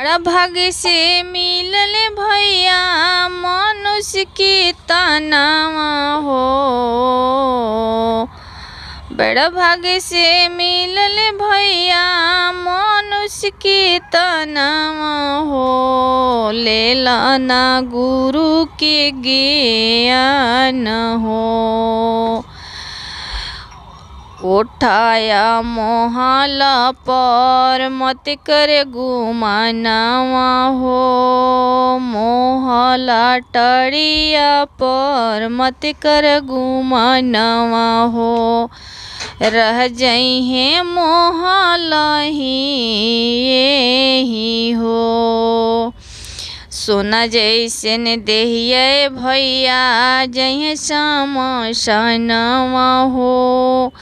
बड़ा भाग्य से मिलल भैया मनुष्य के तनावा हो। बड़ा भाग्य से मिलल भैया मनुष्य के तनावा हो। लेला ना गुरु के ज्ञान हो। उठाया मोहला पर मत करे गुमानावा हो। मोहला टड़िया पर मत कर गुमानावा हो। रह जाई है मोहला ही हो। सोना जैसन देहिए भैया जय समसनवा हो।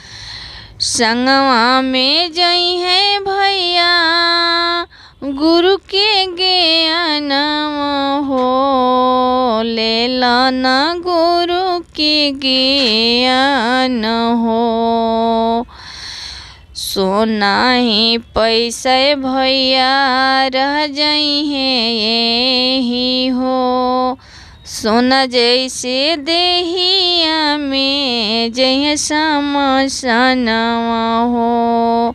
संगवा में जई है भैया गुरु के ज्ञानवा हो। लेला ना गुरु के ज्ञान हो। सोना ही पैसा भैया रह जाई है यही हो। सोना जैसे देहिया में जय समसनवा हो।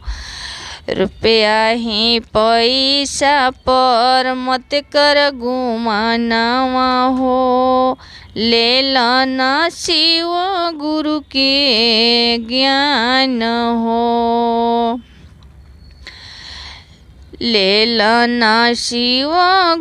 रुपया ही पैसा पर मत कर गुमानावा हो। लेला ना शिव गुरु के ज्ञान हो। लेला ना शिव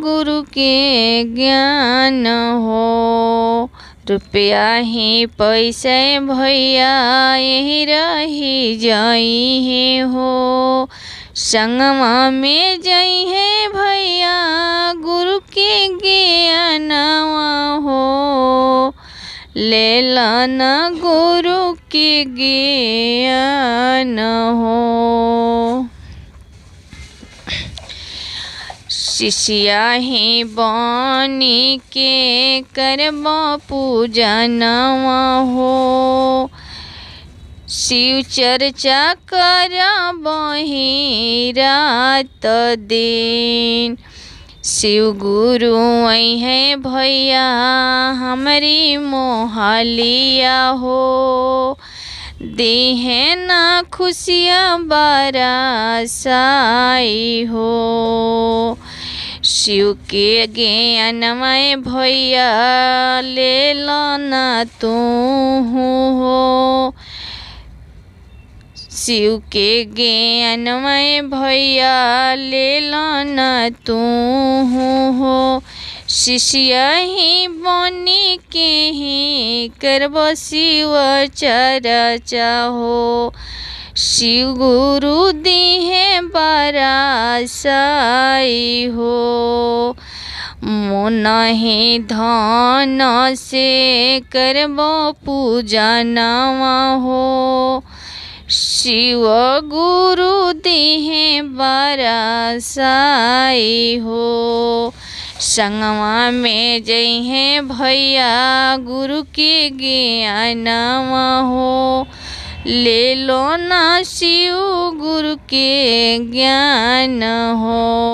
गुरु के ज्ञान हो। रुपया ही पैसे भैया यही रही जाई है हो। संगवा में जाई है भैया गुरु के ज्ञानवा हो। लेला ना गुरु के ज्ञान हो। शिष्या ही बनी के करब पूजनवा हो। शिव चर्चा करब ही रात दिन। शिव गुरु आई है भैया हमारी मोहलिया हो। देहे ना खुशियाँ बरसाई हो। शिव के ज्ञानमय भैया लेला ना तू हो। शिव के ज्ञानमय भैया लेला ना तू हो। शिष्या ही बनी के ही करब शिव चर्चा हो। शिव गुरु दिहे बरसाई हो। मन ही धन से करब पूजनवा हो। शिव गुरु दिहे बरसाई हो। संगवा में जई है भैया गुरु के ज्ञानवा हो। ले लो ना शिव गुरु के ज्ञान हो।